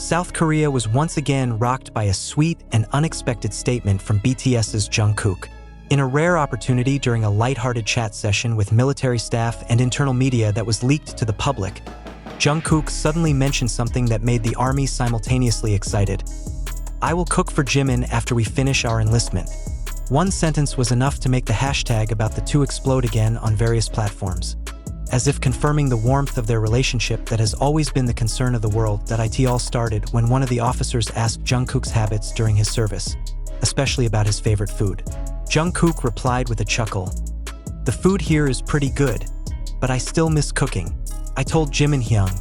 South Korea was once again rocked by a sweet and unexpected statement from BTS's Jungkook. In a rare opportunity during a lighthearted chat session with military staff and internal media that was leaked to the public, Jungkook suddenly mentioned something that made the army simultaneously excited. "I will cook for Jimin after we finish our enlistment." One sentence was enough to make the hashtag about the two explode again on various platforms, as if confirming the warmth of their relationship that has always been the concern of the world. That it all started when one of the officers asked Jungkook's habits during his service, especially about his favorite food. Jungkook replied with a chuckle, "The food here is pretty good, but I still miss cooking. I told Jimin Hyung,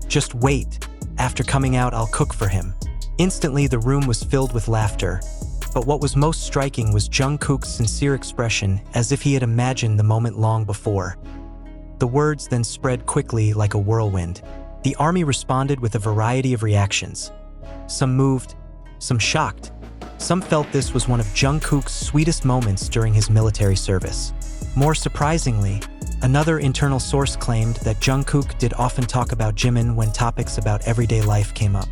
just wait, after coming out I'll cook for him." Instantly the room was filled with laughter, but what was most striking was Jungkook's sincere expression, as if he had imagined the moment long before. The words then spread quickly like a whirlwind. The army responded with a variety of reactions. Some moved, some shocked. Some felt this was one of Jungkook's sweetest moments during his military service. More surprisingly, another internal source claimed that Jungkook did often talk about Jimin when topics about everyday life came up.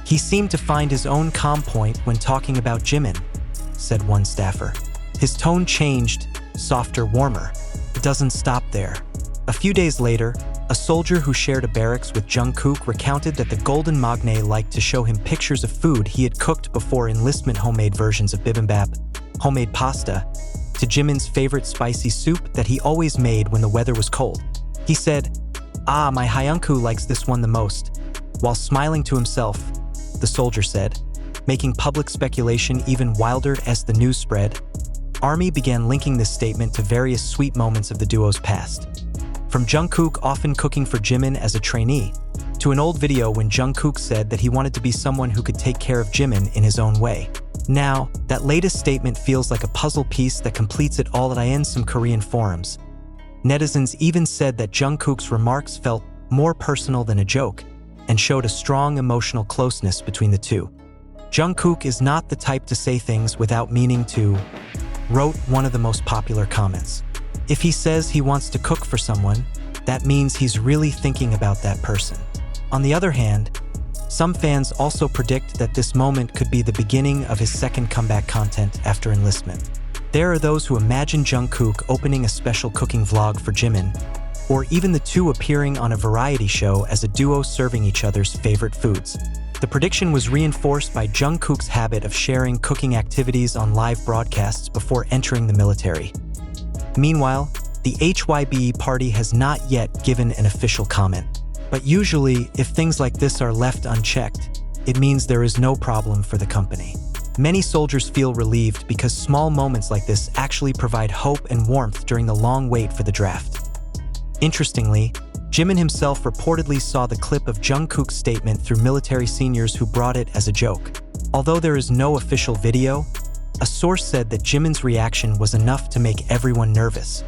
"He seemed to find his own calm point when talking about Jimin," said one staffer. "His tone changed, softer, warmer. It doesn't stop there." A few days later, a soldier who shared a barracks with Jungkook recounted that the Golden Magne liked to show him pictures of food he had cooked before enlistment, homemade versions of bibimbap, homemade pasta, to Jimin's favorite spicy soup that he always made when the weather was cold. He said, "Ah, my Hyunku likes this one the most," while smiling to himself, the soldier said, making public speculation even wilder as the news spread. Army began linking this statement to various sweet moments of the duo's past. From Jungkook often cooking for Jimin as a trainee, to an old video when Jungkook said that he wanted to be someone who could take care of Jimin in his own way. Now, that latest statement feels like a puzzle piece that completes it all. In some Korean forums, netizens even said that Jungkook's remarks felt more personal than a joke and showed a strong emotional closeness between the two. "Jungkook is not the type to say things without meaning to," wrote one of the most popular comments. "If he says he wants to cook for someone, that means he's really thinking about that person." On the other hand, some fans also predict that this moment could be the beginning of his second comeback content after enlistment. There are those who imagine Jungkook opening a special cooking vlog for Jimin, or even the two appearing on a variety show as a duo serving each other's favorite foods. The prediction was reinforced by Jungkook's habit of sharing cooking activities on live broadcasts before entering the military. Meanwhile, the HYBE party has not yet given an official comment. But usually, if things like this are left unchecked, it means there is no problem for the company. Many soldiers feel relieved because small moments like this actually provide hope and warmth during the long wait for the draft. Interestingly, Jimin himself reportedly saw the clip of Jungkook's statement through military seniors who brought it as a joke. Although there is no official video, a source said that Jimin's reaction was enough to make everyone nervous.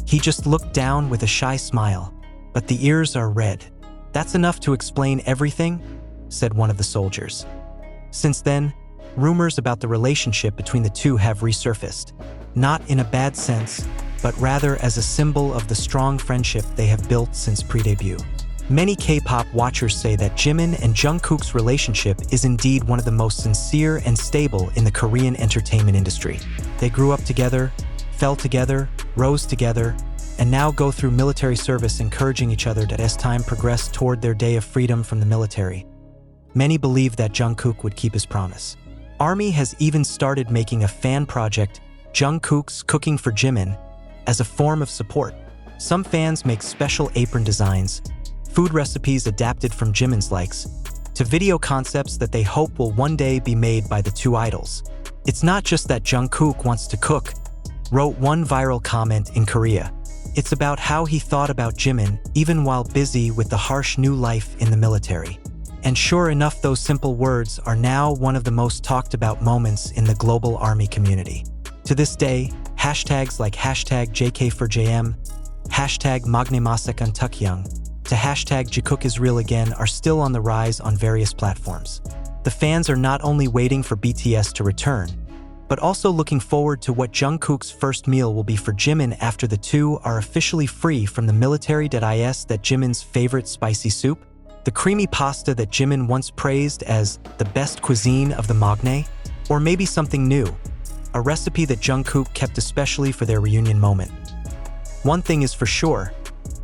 "He just looked down with a shy smile, but the ears are red. That's enough to explain everything," said one of the soldiers. Since then, rumors about the relationship between the two have resurfaced, not in a bad sense, but rather as a symbol of the strong friendship they have built since pre-debut. Many K-pop watchers say that Jimin and Jungkook's relationship is indeed one of the most sincere and stable in the Korean entertainment industry. They grew up together, fell together, rose together, and now go through military service, encouraging each other as time progressed toward their day of freedom from the military. Many believe that Jungkook would keep his promise. Army has even started making a fan project, Jungkook's Cooking for Jimin, as a form of support. Some fans make special apron designs, food recipes adapted from Jimin's likes, to video concepts that they hope will one day be made by the two idols. "It's not just that Jungkook wants to cook," wrote one viral comment in Korea. "It's about how he thought about Jimin even while busy with the harsh new life in the military." And sure enough, those simple words are now one of the most talked about moments in the global army community. To this day, hashtags like hashtag JK4JM, hashtag Magnemasakantukyoung, to hashtag Jungkook is real again are still on the rise on various platforms. The fans are not only waiting for BTS to return, but also looking forward to what Jungkook's first meal will be for Jimin after the two are officially free from the military. That Jimin's favorite spicy soup? The creamy pasta that Jimin once praised as the best cuisine of the Magne? Or maybe something new, a recipe that Jungkook kept especially for their reunion moment. One thing is for sure,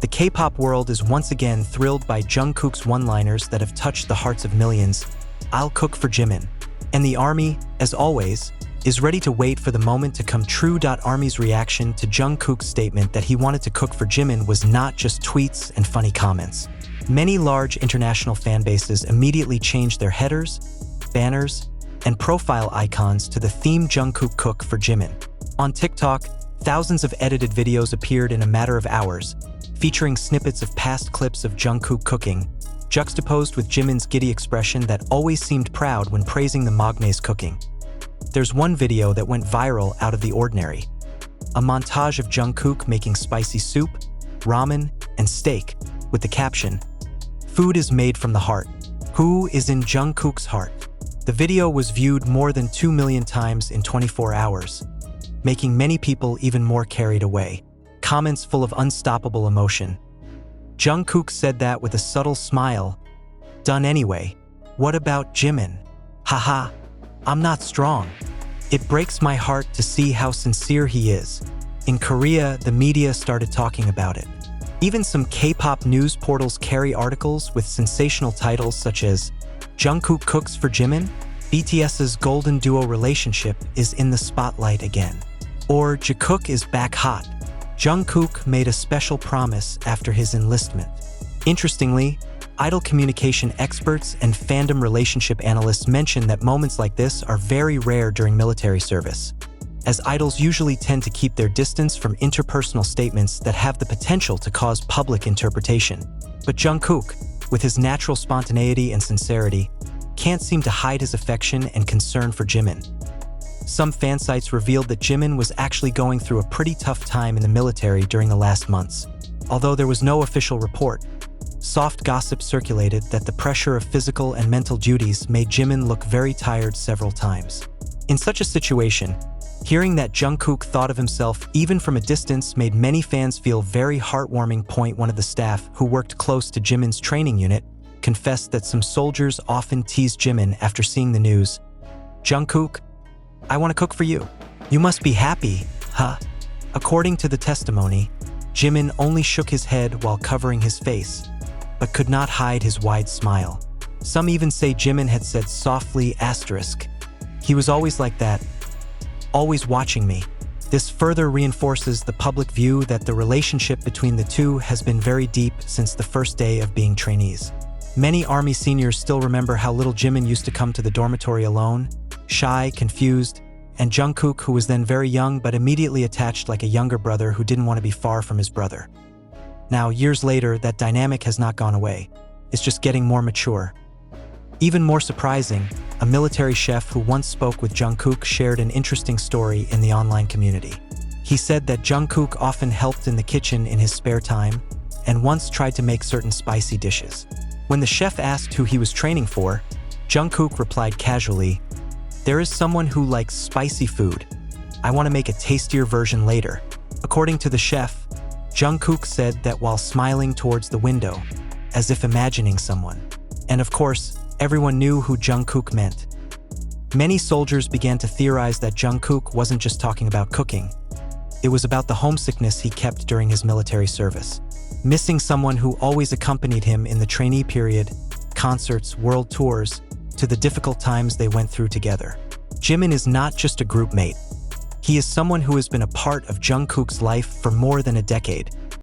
the K-pop world is once again thrilled by Jungkook's one-liners that have touched the hearts of millions. "I'll cook for Jimin." And the ARMY, as always, is ready to wait for the moment to come true. ARMY's reaction to Jungkook's statement that he wanted to cook for Jimin was not just tweets and funny comments. Many large international fan bases immediately changed their headers, banners, and profile icons to the theme Jungkook cook for Jimin. On TikTok, thousands of edited videos appeared in a matter of hours, featuring snippets of past clips of Jungkook cooking, juxtaposed with Jimin's giddy expression that always seemed proud when praising the Magne's cooking. There's one video that went viral out of the ordinary. A montage of Jungkook making spicy soup, ramen, and steak, with the caption, "Food is made from the heart. Who is in Jungkook's heart?" The video was viewed more than 2 million times in 24 hours, making many people even more carried away. Comments full of unstoppable emotion. Jungkook said that with a subtle smile. "Done anyway. What about Jimin? Haha, I'm not strong. It breaks my heart to see how sincere he is." In Korea, the media started talking about it. Even some K-pop news portals carry articles with sensational titles such as "Jungkook cooks for Jimin? BTS's golden duo relationship is in the spotlight again." Or "Jungkook is back hot. Jungkook made a special promise after his enlistment." Interestingly, idol communication experts and fandom relationship analysts mention that moments like this are very rare during military service, as idols usually tend to keep their distance from interpersonal statements that have the potential to cause public interpretation. But Jungkook, with his natural spontaneity and sincerity, can't seem to hide his affection and concern for Jimin. Some fan sites revealed that Jimin was actually going through a pretty tough time in the military during the last months. Although there was no official report, soft gossip circulated that the pressure of physical and mental duties made Jimin look very tired several times. In such a situation, hearing that Jungkook thought of himself even from a distance made many fans feel very heartwarming. One of the staff who worked close to Jimin's training unit confessed that some soldiers often teased Jimin after seeing the news. "Jungkook, I want to cook for you. You must be happy, huh?" According to the testimony, Jimin only shook his head while covering his face, but could not hide his wide smile. Some even say Jimin had said softly, "He was always like that, always watching me." This further reinforces the public view that the relationship between the two has been very deep since the first day of being trainees. Many Army seniors still remember how little Jimin used to come to the dormitory alone, shy, confused, and Jungkook, who was then very young but immediately attached like a younger brother who didn't want to be far from his brother. Now, years later, that dynamic has not gone away. It's just getting more mature. Even more surprising, a military chef who once spoke with Jungkook shared an interesting story in the online community. He said that Jungkook often helped in the kitchen in his spare time and once tried to make certain spicy dishes. When the chef asked who he was training for, Jungkook replied casually, "There is someone who likes spicy food. I want to make a tastier version later." According to the chef, Jungkook said that while smiling towards the window, as if imagining someone. And of course, everyone knew who Jungkook meant. Many soldiers began to theorize that Jungkook wasn't just talking about cooking. It was about the homesickness he kept during his military service, missing someone who always accompanied him in the trainee period, concerts, world tours, to the difficult times they went through together. Jimin is not just a group mate. He is someone who has been a part of Jungkook's life for more than a decade.